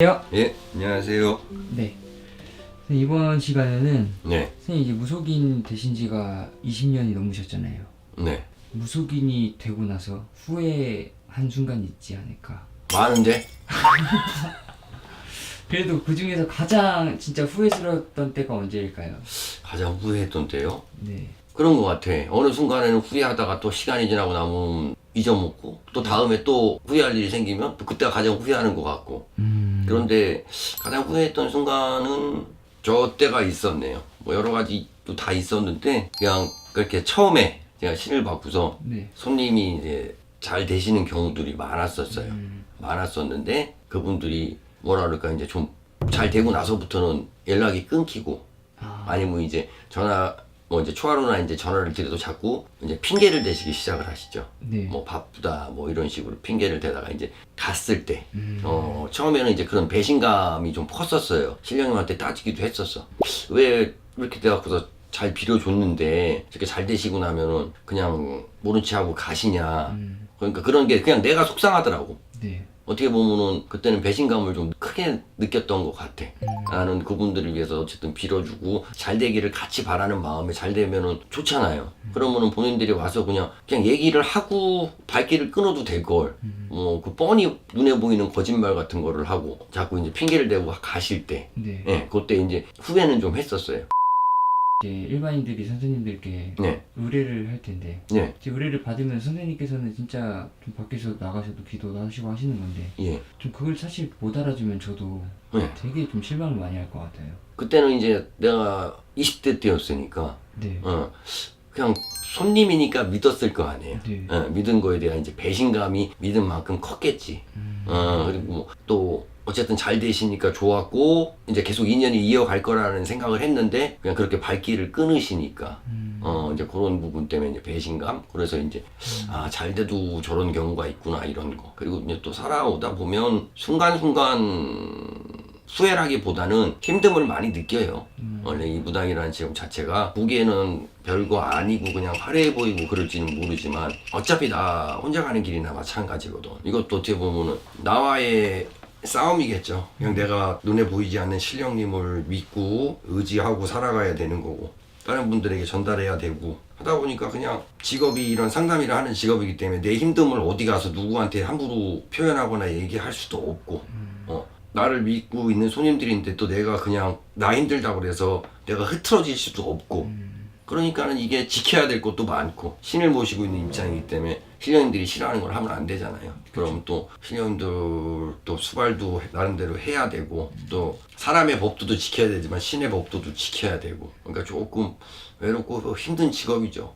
예, 안녕하세요. 네. 이번 시간에는 네, 선생님 이제 무속인 되신 지가 20년이 넘으셨잖아요. 네. 무속인이 되고 나서 후회한 순간이 있지 않을까. 많은데? 그래도 그 중에서 가장 진짜 후회스러웠던 때가 언제일까요? 가장 후회했던 때요? 네. 그런 것 같아. 어느 순간에는 후회하다가 또 시간이 지나고 나면 잊어먹고, 또 다음에 또 후회할 일이 생기면 또 그때가 가장 후회하는 것 같고. 그런데 가장 후회했던 순간은 저 때가 있었네요. 뭐 여러 가지 또 다 있었는데, 그냥 그렇게 처음에 제가 신을 받고서 네. 손님이 이제 잘 되시는 경우들이 많았었어요. 많았었는데, 그분들이 뭐라 그럴까, 이제 좀 잘 되고 나서부터는 연락이 끊기고, 아니면 이제 전화, 뭐 이제 초하루나 이제 전화를 드려도 자꾸 이제 핑계를 대시기 시작을 하시죠. 네. 뭐 바쁘다, 뭐 이런 식으로 핑계를 대다가 이제 갔을 때, 처음에는 이제 그런 배신감이 좀 컸었어요. 신령님한테 따지기도 했었어. 왜 이렇게 돼갖고서 잘 빌어줬는데 저렇게 잘 되시고 나면은 그냥 모른 체 하고 가시냐. 그러니까 그런 게 그냥 내가 속상하더라고. 네. 어떻게 보면은 그때는 배신감을 좀 크게 느꼈던 것 같아. 나는 그분들을 위해서 어쨌든 빌어주고 잘 되기를 같이 바라는 마음에 잘 되면은 좋잖아요. 그러면은 본인들이 와서 그냥 얘기를 하고 발길을 끊어도 될 걸. 뭐 그 뻔히 눈에 보이는 거짓말 같은 거를 하고 자꾸 이제 핑계를 대고 가실 때, 네. 예, 그때 이제 후회는 좀 했었어요. 이제 일반인들이 선생님들께 네, 의뢰를 할 텐데 네, 이제 의뢰를 받으면 선생님께서는 진짜 좀 밖에서 나가셔도 기도도 하시고 하시는 건데 예. 좀 그걸 사실 못 알아주면 저도 네. 되게 좀 실망을 많이 할 것 같아요. 그때는 이제 내가 20대 때였으니까, 네. 그냥 손님이니까 믿었을 거 아니에요. 네. 믿은 거에 대한 이제 배신감이 믿은 만큼 컸겠지. 그리고 뭐또 어쨌든 잘 되시니까 좋았고 이제 계속 인연이 이어갈 거라는 생각을 했는데 그냥 그렇게 발길을 끊으시니까 이제 그런 부분 때문에 이제 배신감. 그래서 이제 아, 잘 돼도 저런 경우가 있구나 이런 거. 그리고 이제 또 살아오다 보면 순간순간 후회라기보다는 힘듦을 많이 느껴요. 원래 이 무당이라는 직업 자체가 보기에는 별거 아니고 그냥 화려해 보이고 그럴지는 모르지만 어차피 나 혼자 가는 길이나 마찬가지거든. 이것도 어떻게 보면은 나와의 싸움이겠죠. 그냥 내가 눈에 보이지 않는 신령님을 믿고 의지하고 살아가야 되는 거고 다른 분들에게 전달해야 되고 하다 보니까 그냥 직업이 이런 상담이라 하는 직업이기 때문에 내 힘듦을 어디 가서 누구한테 함부로 표현하거나 얘기할 수도 없고 나를 믿고 있는 손님들인데 또 내가 그냥 나 힘들다고 그래서 내가 흐트러질 수도 없고 그러니까는 이게 지켜야 될 것도 많고 신을 모시고 있는 입장이기 때문에 신령님들이 싫어하는 걸 하면 안 되잖아요. 그럼 또 신령님들 또 수발도 나름대로 해야 되고 또 사람의 법도도 지켜야 되지만 신의 법도도 지켜야 되고 그러니까 조금 외롭고 힘든 직업이죠.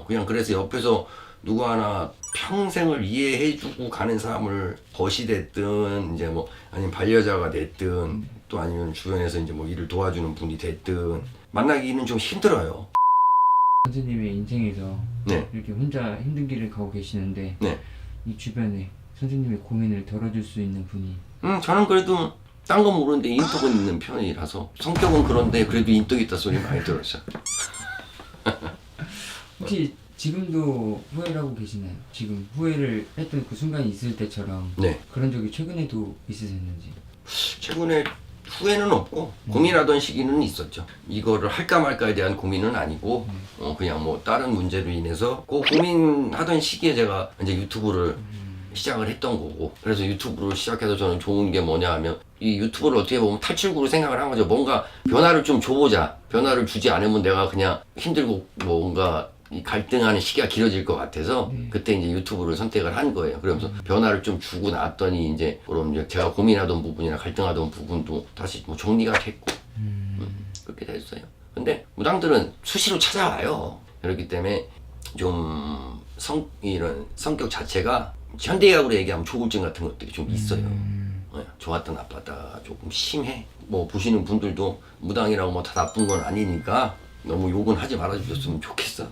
그냥 그래서 옆에서 누구 하나 평생을 이해해주고 가는 사람을 벗이 됐든 이제 뭐 아니면 반려자가 됐든 또 아니면 주변에서 이제 뭐 일을 도와주는 분이 됐든 만나기는 좀 힘들어요. 선생님의 인생에서 네. 이렇게 혼자 힘든 길을 가고 계시는데 네. 이 주변에 선생님의 고민을 덜어줄 수 있는 분이 저는 그래도 딴 건 모르는데 인덕은 있는 편이라서 성격은 그런데 그래도 인덕이 있다 소리 많이 들었어요. 혹시 지금도 후회를 하고 계시나요? 지금 후회를 했던 그 순간이 있을 때처럼 네. 그런 적이 최근에도 있으셨는지. 최근에 후회는 없고 고민하던 시기는 있었죠. 이거를 할까 말까에 대한 고민은 아니고 그냥 뭐 다른 문제로 인해서 그 고민하던 시기에 제가 이제 유튜브를 시작을 했던 거고 그래서 유튜브를 시작해서 저는 좋은 게 뭐냐 하면 이 유튜브를 어떻게 보면 탈출구로 생각을 한 거죠. 뭔가 변화를 좀 줘보자. 변화를 주지 않으면 내가 그냥 힘들고 뭔가 이 갈등하는 시기가 길어질 것 같아서 그때 이제 유튜브를 선택을 한 거예요. 그러면서 변화를 좀 주고 나왔더니 이제 그럼 이제 제가 고민하던 부분이나 갈등하던 부분도 다시 뭐 정리가 됐고 그렇게 됐어요. 근데 무당들은 수시로 찾아와요. 그렇기 때문에 좀 이런 성격 자체가 현대의학으로 얘기하면 조울증 같은 것들이 좀 있어요. 좋았다 나빴다 조금 심해. 뭐 보시는 분들도 무당이라고 뭐 다 나쁜 건 아니니까 너무 욕은 하지 말아주셨으면 좋겠어.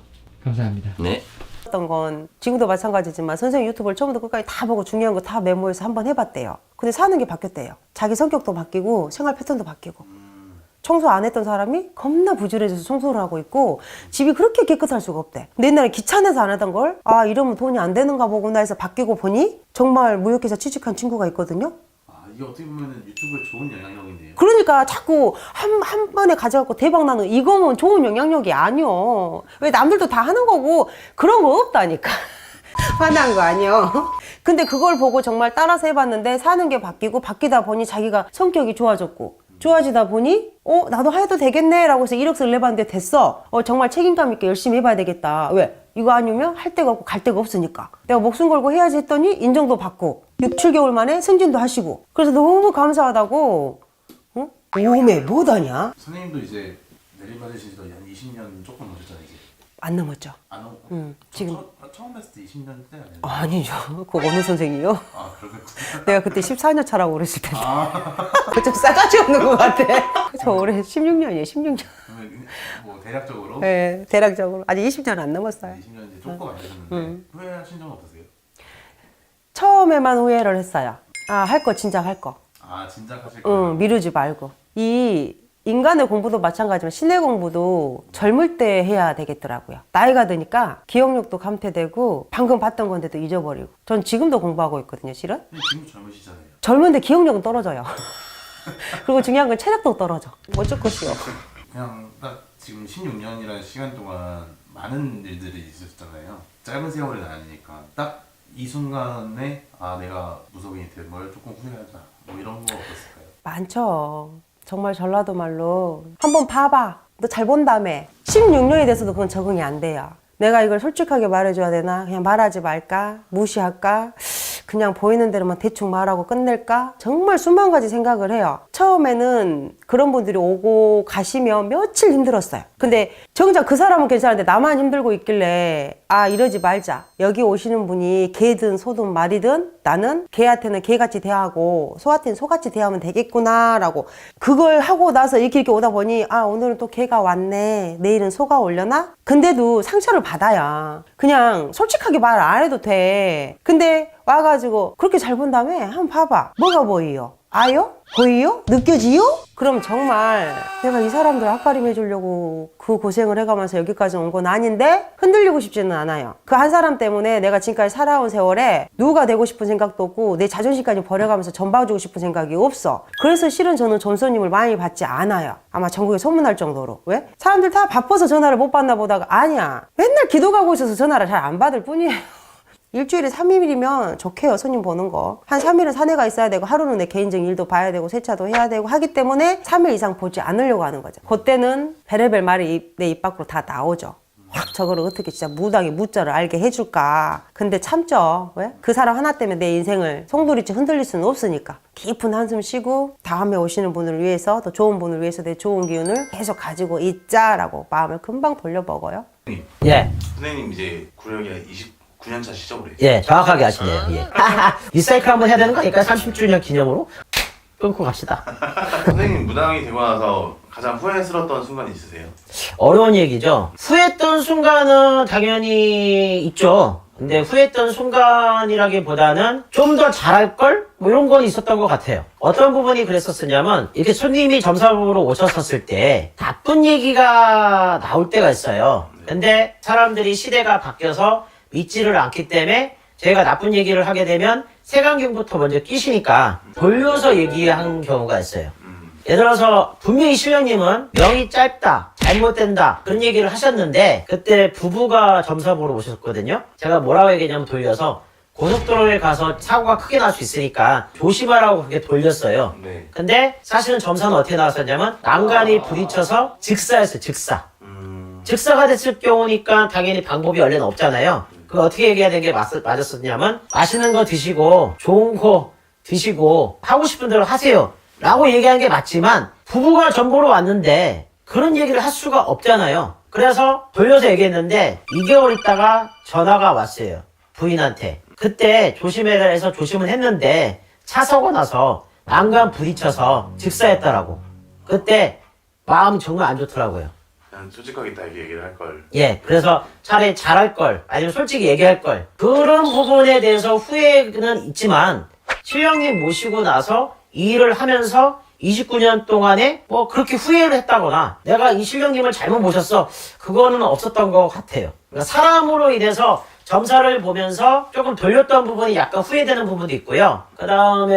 감사합니다. 네. 어떤 건 지금도 마찬가지지만 선생님 유튜브를 처음부터 끝까지 다 보고 중요한 거 다 메모해서 한번 해봤대요. 근데 사는 게 바뀌었대요. 자기 성격도 바뀌고 생활 패턴도 바뀌고 청소 안 했던 사람이 겁나 부지런해져서 청소를 하고 있고 집이 그렇게 깨끗할 수가 없대. 근데 옛날에 귀찮아서 안 하던 걸 아 이러면 돈이 안 되는가 보구나 해서 바뀌고 보니 정말 무역회사 취직한 친구가 있거든요. 이게 어떻게 보면 유튜브에 좋은 영향력인데요. 그러니까 자꾸 한 번에 가져갖고 대박 나는 이거면 좋은 영향력이 아니요. 왜 남들도 다 하는 거고 그런 거 없다니까. 화난 거 아니요. 근데 그걸 보고 정말 따라서 해봤는데 사는 게 바뀌고 바뀌다 보니 자기가 성격이 좋아졌고 좋아지다 보니 나도 해도 되겠네 라고 해서 이력서를 내봤는데 됐어. 정말 책임감 있게 열심히 해봐야 되겠다. 왜? 이거 아니면 할 데가 없고 갈 데가 없으니까 내가 목숨 걸고 해야지 했더니 인정도 받고 6, 7개월 만에 승진도 하시고 그래서 너무 감사하다고. 오메 뭐다냐? 선생님도 이제 내리받으신 지도 한 20년 조금 넘으셨잖아요. 이제. 안 넘었죠. 안 넘. 지금 처음 뵀을 때 20년 때 아니에요? 아니죠. 그거 어느 선생이요? 아 그렇겠구나. 내가 그때 14년 차라고 그랬을 텐데. 좀 싸가지 없는 것 같아. 저 올해 16년이에요, 16년. 그러면 뭐 대략적으로 네, 대략적으로. 아직 20년 안 넘었어요. 20년 이제 조금 안 되셨는데 후회하신 적 없으세요? 처음에만 후회를 했어요. 할 거 진작 할 거. 아 진작 하실 거예요? 미루지 말고. 이 인간의 공부도 마찬가지지만 신의 공부도 젊을 때 해야 되겠더라고요. 나이가 드니까 기억력도 감퇴되고 방금 봤던 건데도 잊어버리고. 전 지금도 공부하고 있거든요, 실은. 근데 지금 젊으시잖아요. 젊은데 기억력은 떨어져요. 그리고 중요한 건 체력도 떨어져. 어쩔 것이요. 그냥 딱 지금 16년이라는 시간 동안 많은 일들이 있었잖아요. 짧은 세월이 아니니까 딱 이 순간에 내가 무속인이 된 걸 조금 후회하다 뭐 이런 거 없었을까요? 많죠. 정말 전라도 말로 한번 봐봐. 너 잘 본다며. 16년이 돼서도 그건 적응이 안 돼요. 내가 이걸 솔직하게 말해줘야 되나? 그냥 말하지 말까? 무시할까? 그냥 보이는 대로만 대충 말하고 끝낼까? 정말 수만 가지 생각을 해요. 처음에는 그런 분들이 오고 가시면 며칠 힘들었어요. 근데 정작 그 사람은 괜찮은데 나만 힘들고 있길래 이러지 말자. 여기 오시는 분이 개든 소든 말이든 나는 개한테는 개같이 대하고 소한테는 소같이 대하면 되겠구나 라고 그걸 하고 나서 이렇게 오다 보니 오늘은 또 개가 왔네. 내일은 소가 오려나? 근데도 상처를 받아야 그냥 솔직하게 말 안 해도 돼. 근데 와가지고 그렇게 잘 본다며? 한번 봐봐. 뭐가 보이요? 아요? 보이요? 느껴지요? 그럼 정말 내가 이 사람들 앞가림 해주려고 그 고생을 해가면서 여기까지 온 건 아닌데 흔들리고 싶지는 않아요. 그 한 사람 때문에 내가 지금까지 살아온 세월에 누가 되고 싶은 생각도 없고 내 자존심까지 버려가면서 전봐주고 싶은 생각이 없어. 그래서 실은 저는 전손님을 많이 받지 않아요. 아마 전국에 소문날 정도로. 왜? 사람들 다 바빠서 전화를 못 받나 보다가 아니야. 맨날 기도 가고 있어서 전화를 잘 안 받을 뿐이에요. 일주일에 3일이면 좋게요. 손님 보는 거. 한 3일은 사내가 있어야 되고 하루는 내 개인적인 일도 봐야 되고 세차도 해야 되고 하기 때문에 3일 이상 보지 않으려고 하는 거죠. 그때는 베레벨 말이 내 입 밖으로 다 나오죠. 확 저거를 어떻게 진짜 무당의 무자를 알게 해줄까. 근데 참죠. 왜? 그 사람 하나 때문에 내 인생을 송두리째 흔들릴 수는 없으니까. 깊은 한숨 쉬고 다음에 오시는 분을 위해서 더 좋은 분을 위해서 내 좋은 기운을 계속 가지고 있자라고 마음을 금방 돌려먹어요. 예, 선생님 이제 구력이 29년 차시죠 우리? 예, 정확하게 아시네요. 예. 리사이클 한번 해야 되는 거니까 30주년 기념으로 끊고 갑시다. 선생님 무당이 되고 나서 가장 후회스러웠던 순간이 있으세요? 어려운 얘기죠. 후회했던 순간은 당연히 있죠. 근데 후회했던 순간이라기보다는 좀 더 잘할 걸? 뭐 이런 건 있었던 것 같아요. 어떤 부분이 그랬었냐면 이렇게 손님이 점사보러 오셨었을 때 나쁜 얘기가 나올 때가 있어요. 근데 사람들이 시대가 바뀌어서 믿지를 않기 때문에 제가 나쁜 얘기를 하게 되면 색안경부터 먼저 끼시니까 돌려서 얘기한 경우가 있어요. 예를 들어서 분명히 실령님은 명이 짧다, 잘못된다 그런 얘기를 하셨는데 그때 부부가 점사 보러 오셨거든요. 제가 뭐라고 얘기했냐면 돌려서 고속도로에 가서 사고가 크게 날 수 있으니까 조심하라고 그렇게 돌렸어요. 네. 근데 사실은 점사는 어떻게 나왔었냐면 난간이 부딪혀서 즉사였어요. 즉사. 즉사가 됐을 경우니까 당연히 방법이 원래는 없잖아요. 그 어떻게 얘기해야 되는 게 맞았었냐면 맛있는 거 드시고 좋은 거 드시고 하고 싶은 대로 하세요 라고 얘기하는 게 맞지만 부부가 점 보러 왔는데 그런 얘기를 할 수가 없잖아요. 그래서 돌려서 얘기했는데 2개월 있다가 전화가 왔어요. 부인한테. 그때 조심해라 해서 조심은 했는데 차 사고 나서 난간 부딪혀서 즉사했다라고. 그때 마음이 정말 안 좋더라고요. 그냥 솔직하게 딱 얘기를 할 걸. 예, 그래서 차라리 잘할 걸, 아니면 솔직히 얘기할 걸. 그런 부분에 대해서 후회는 있지만, 신령님 모시고 나서 이 일을 하면서 29년 동안에 뭐 그렇게 후회를 했다거나, 내가 이 신령님을 잘못 모셨어. 그거는 없었던 것 같아요. 그러니까 사람으로 인해서 점사를 보면서 조금 돌렸던 부분이 약간 후회되는 부분도 있고요. 그 다음에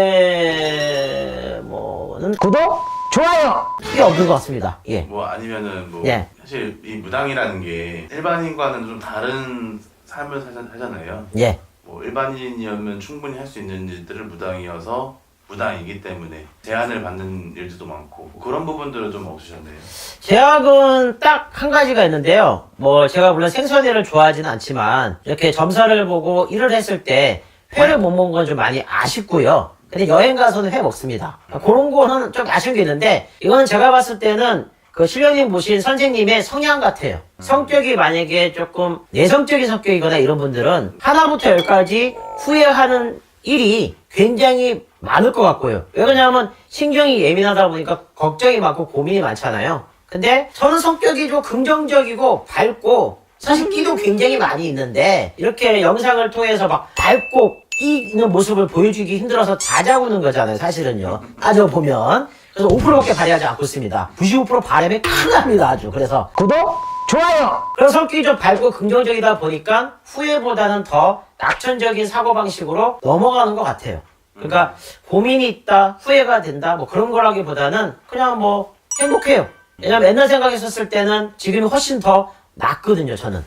뭐는 구독, 좋아요 이게 없는 것 같습니다. 예. 뭐 아니면은 뭐 예. 사실 이 무당이라는 게 일반인과는 좀 다른 삶을 하잖아요. 예. 뭐 일반인이면 충분히 할 수 있는 일들을 무당이어서 무당이기 때문에 제한을 받는 일들도 많고 그런 부분들은 좀 없으셨나요? 제약은 딱 한 가지가 있는데요. 뭐 제가 물론 생선회를 좋아하지는 않지만 이렇게 점사를 보고 일을 했을 때 회를 못 먹은 건 좀 많이 아쉽고요. 근데 여행 가서는 회 먹습니다. 그런 거는 좀 아쉬운 게 있는데 이거는 제가 봤을 때는 그 실령님 모신 선생님의 성향 같아요. 성격이 만약에 조금 내성적인 성격이거나 이런 분들은 하나부터 열까지 후회하는 일이 굉장히 많을 것 같고요. 왜 그러냐면 신경이 예민하다 보니까 걱정이 많고 고민이 많잖아요. 근데 저는 성격이 좀 긍정적이고 밝고 사실 끼도 굉장히 많이 있는데 이렇게 영상을 통해서 막 밝고 끼 있는 모습을 보여주기 힘들어서 자자구는 거잖아요. 사실은요. 따져보면. 그래서 5%밖에 발휘하지 않고 있습니다. 95% 바람이 큰일 납니다. 아주. 그래서 구독, 좋아요. 그래서 성격이 좀 밝고 긍정적이다 보니까 후회보다는 더 낙천적인 사고방식으로 넘어가는 것 같아요. 그러니까 고민이 있다, 후회가 된다, 뭐 그런 거라기보다는 그냥 뭐 행복해요. 왜냐면 옛날 생각했었을 때는 지금이 훨씬 더 낫거든요, 저는.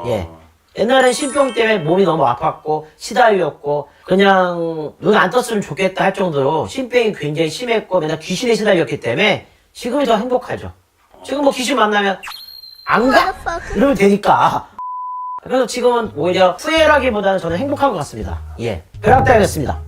예. 옛날엔 신병 때문에 몸이 너무 아팠고 시달렸고 그냥 눈 안 떴으면 좋겠다 할 정도로 신병이 굉장히 심했고 맨날 귀신에 시달렸기 때문에 지금이 더 행복하죠. 지금 뭐 귀신 만나면 안 가? 이러면 되니까. 그래서 지금은 오히려 후회라기보다는 저는 행복한 것 같습니다. 예. 벼락다이었습니다.